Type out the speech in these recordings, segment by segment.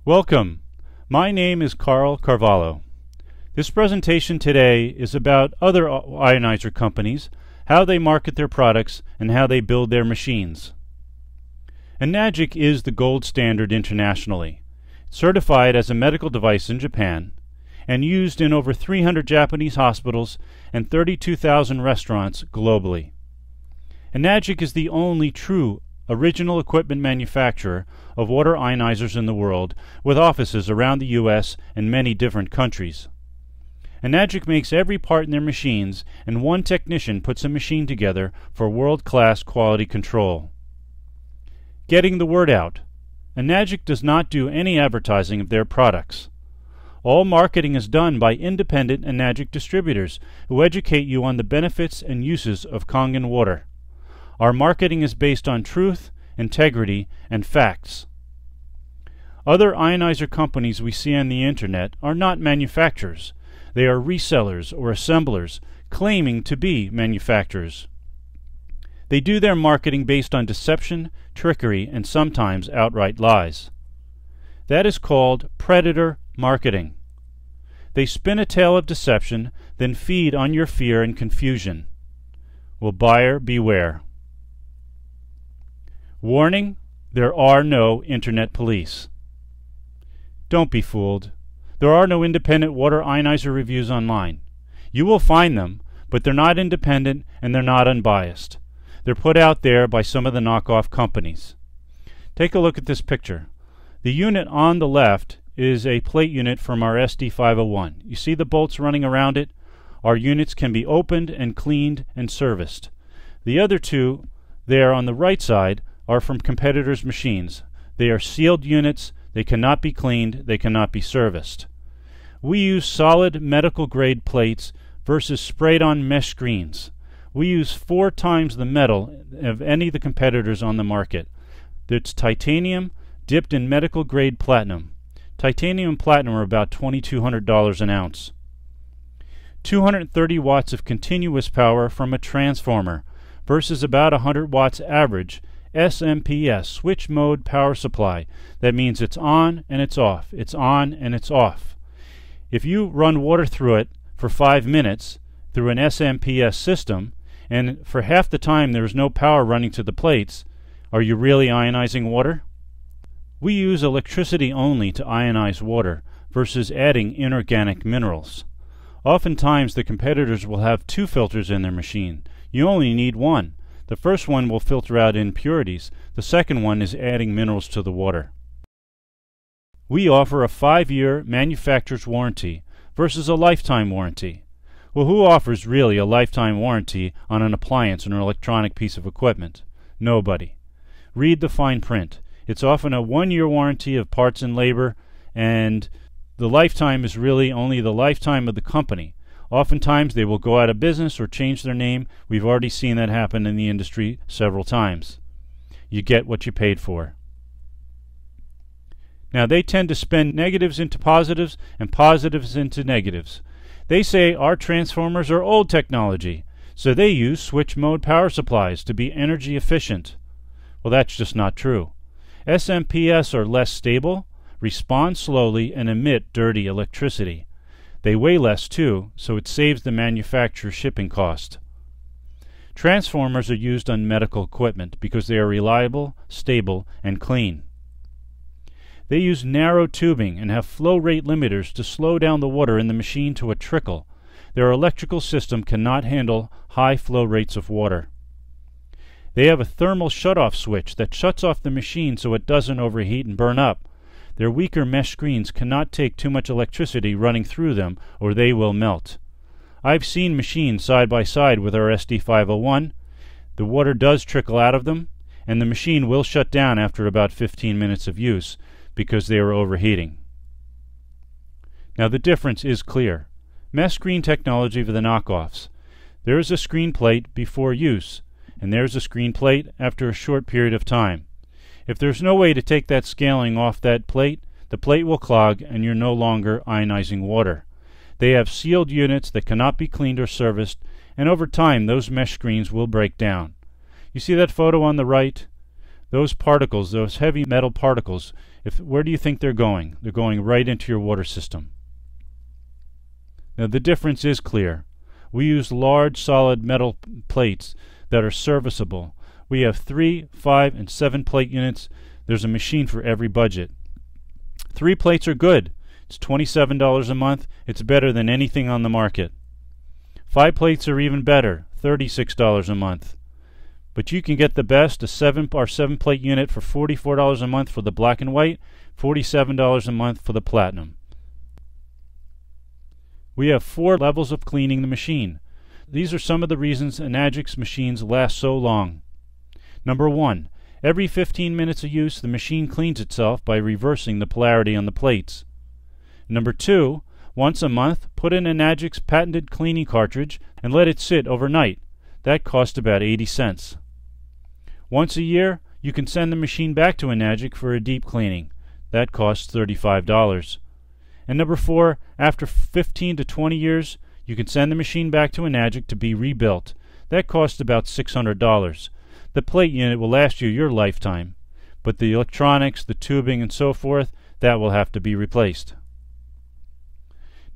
Welcome. My name is Carl Carvalho. This presentation today is about other ionizer companies, how they market their products, and how they build their machines. Enagic is the gold standard internationally, certified as a medical device in Japan, and used in over 300 Japanese hospitals and 32,000 restaurants globally. Enagic is the only true original equipment manufacturer of water ionizers in the world, with offices around the U.S. and many different countries. Enagic makes every part in their machines, and one technician puts a machine together for world-class quality control. Getting the word out. Enagic does not do any advertising of their products. All marketing is done by independent Enagic distributors who educate you on the benefits and uses of Kangen water. Our marketing is based on truth, integrity, and facts. Other ionizer companies we see on the internet are not manufacturers. They are resellers or assemblers claiming to be manufacturers. They do their marketing based on deception, trickery, and sometimes outright lies. That is called predator marketing. They spin a tale of deception, then feed on your fear and confusion. Will buyer beware? Warning, there are no internet police. Don't be fooled. There are no independent water ionizer reviews online. You will find them, but they're not independent and they're not unbiased. They're put out there by some of the knockoff companies. Take a look at this picture. The unit on the left is a plate unit from our SD501. You see the bolts running around it? Our units can be opened and cleaned and serviced. The other two there on the right side are from competitors' machines. They are sealed units. They cannot be cleaned. They cannot be serviced. We use solid medical grade plates versus sprayed on mesh screens. We use 4 times the metal of any of the competitors on the market. It's titanium dipped in medical grade platinum. Titanium and platinum are about $2,200 an ounce. 230 watts of continuous power from a transformer versus about 100 watts average SMPS, switch mode power supply. That means it's on and it's off. It's on and it's off. If you run water through it for 5 minutes through an SMPS system, and for half the time there's no power running to the plates, are you really ionizing water? We use electricity only to ionize water versus adding inorganic minerals. Oftentimes the competitors will have 2 filters in their machine. You only need 1. The first one will filter out impurities. The second one is adding minerals to the water. We offer a 5-year manufacturer's warranty versus a lifetime warranty. Well, who offers really a lifetime warranty on an appliance or an electronic piece of equipment? Nobody. Read the fine print. It's often a 1-year warranty of parts and labor, and the lifetime is really only the lifetime of the company. Oftentimes they will go out of business or change their name. We've already seen that happen in the industry several times. You get what you paid for. Now they tend to spin negatives into positives and positives into negatives. They say our transformers are old technology, so they use switch mode power supplies to be energy efficient. Well, that's just not true. SMPS are less stable, respond slowly, and emit dirty electricity. They weigh less too, so it saves the manufacturer shipping cost. Transformers are used on medical equipment because they are reliable, stable, and clean. They use narrow tubing and have flow rate limiters to slow down the water in the machine to a trickle. Their electrical system cannot handle high flow rates of water. They have a thermal shutoff switch that shuts off the machine so it doesn't overheat and burn up. Their weaker mesh screens cannot take too much electricity running through them or they will melt. I've seen machines side by side with our SD501. The water does trickle out of them, and the machine will shut down after about 15 minutes of use because they are overheating. Now the difference is clear. Mesh screen technology for the knockoffs. There is a screen plate before use, and there's a screen plate after a short period of time. If there's no way to take that scaling off that plate, the plate will clog and you're no longer ionizing water. They have sealed units that cannot be cleaned or serviced, and over time those mesh screens will break down. You see that photo on the right? Those particles, those heavy metal particles, where do you think they're going? They're going right into your water system. Now the difference is clear. We use large solid metal plates that are serviceable. We have 3, 5, and 7 plate units. There's a machine for every budget. 3 plates are good. It's $27 a month. It's better than anything on the market. 5 plates are even better, $36 a month. But you can get the best, a 7 plate unit for $44 a month for the black and white, $47 a month for the platinum. We have 4 levels of cleaning the machine. These are some of the reasons Enagic's machines last so long. Number 1, every 15 minutes of use the machine cleans itself by reversing the polarity on the plates. Number 2, once a month put in Enagic's patented cleaning cartridge and let it sit overnight. That costs about 80 cents. Once a year you can send the machine back to Enagic for a deep cleaning. That costs $35. And number 4, after 15 to 20 years, you can send the machine back to Enagic to be rebuilt. That costs about $600. The plate unit will last you your lifetime, but the electronics, the tubing, and so forth, that will have to be replaced.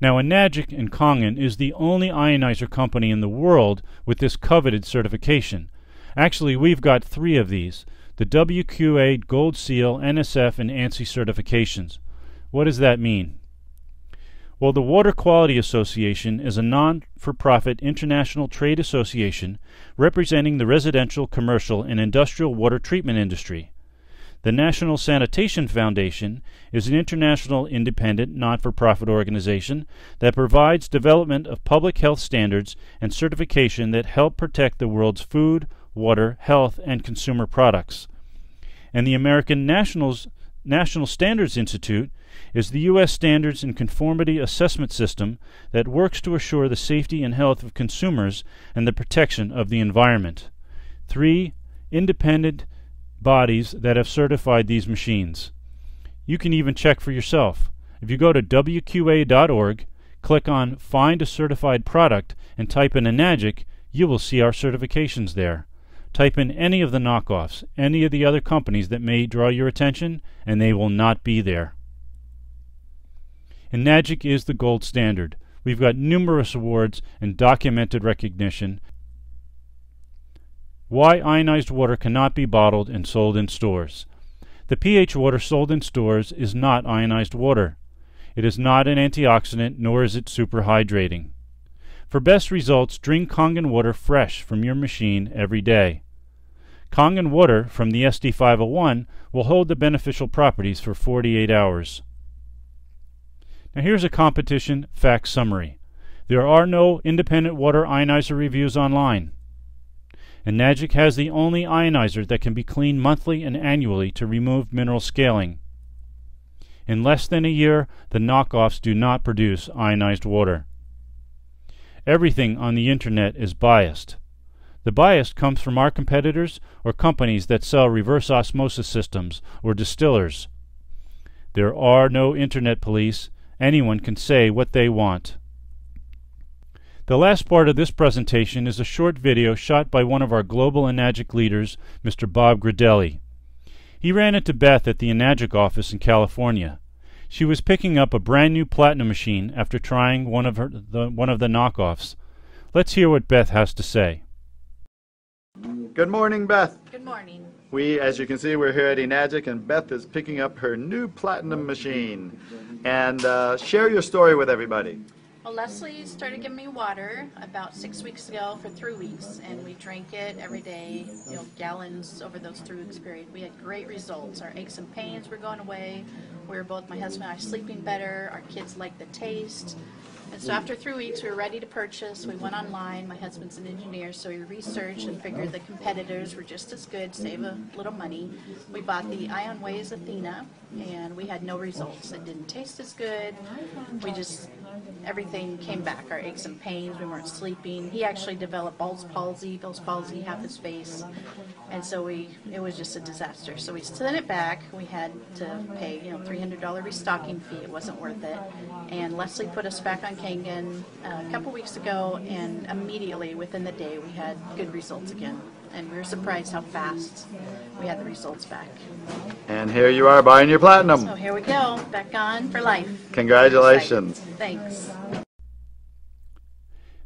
Now Enagic in Kangen is the only ionizer company in the world with this coveted certification. Actually, we've got 3 of these, the WQA Gold Seal, NSF, and ANSI certifications. What does that mean? Well, the Water Quality Association is a non-for-profit international trade association representing the residential, commercial, and industrial water treatment industry. The National Sanitation Foundation is an international independent non-for-profit organization that provides development of public health standards and certification that help protect the world's food, water, health, and consumer products. And the American National Standards Institute is the U.S. Standards and Conformity Assessment System that works to assure the safety and health of consumers and the protection of the environment. 3 independent bodies that have certified these machines. You can even check for yourself. If you go to WQA.org, click on Find a Certified Product, and type in Enagic, you will see our certifications there. Type in any of the knockoffs, any of the other companies that may draw your attention, and they will not be there. Enagic is the gold standard. We've got numerous awards and documented recognition. Why ionized water cannot be bottled and sold in stores. The pH water sold in stores is not ionized water. It is not an antioxidant, nor is it super hydrating. For best results, drink Kangen water fresh from your machine every day. Kangen water from the SD501 will hold the beneficial properties for 48 hours. Now here's a competition fact summary. There are no independent water ionizer reviews online. Enagic has the only ionizer that can be cleaned monthly and annually to remove mineral scaling. In less than a year, the knockoffs do not produce ionized water. Everything on the internet is biased. The bias comes from our competitors or companies that sell reverse osmosis systems or distillers. There are no internet police. Anyone can say what they want. The last part of this presentation is a short video shot by one of our global Enagic leaders, Mr. Bob Gradelli. He ran into Beth at the Enagic office in California. She was picking up a brand new platinum machine after trying one of the knockoffs. Let's hear what Beth has to say. Good morning, Beth. Good morning. As you can see, we're here at Enagic, and Beth is picking up her new platinum machine. And share your story with everybody. Well, Leslie started giving me water about 6 weeks ago for 3 weeks, and we drank it every day, gallons over those 3 weeks period. We had great results. Our aches and pains were going away. We were both, my husband and I, sleeping better. Our kids liked the taste. And so after 3 weeks, we were ready to purchase. We went online. My husband's an engineer, so we researched and figured the competitors were just as good, save a little money. We bought the IonWays Athena, and we had no results. It didn't taste as good. Everything came back. Our aches and pains, we weren't sleeping. He actually developed Bell's palsy half his face. And so it was just a disaster. So we sent it back. We had to pay, $300 restocking fee. It wasn't worth it. And Leslie put us back on Kangen a couple weeks ago, and immediately within the day we had good results again. and we were surprised how fast we had the results back. And here you are buying your platinum. So here we go, back on for life. Congratulations. Thanks.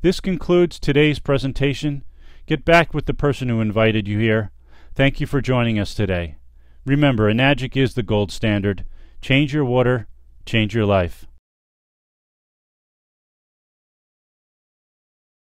This concludes today's presentation. Get back with the person who invited you here. Thank you for joining us today. Remember, Enagic is the gold standard. Change your water, change your life.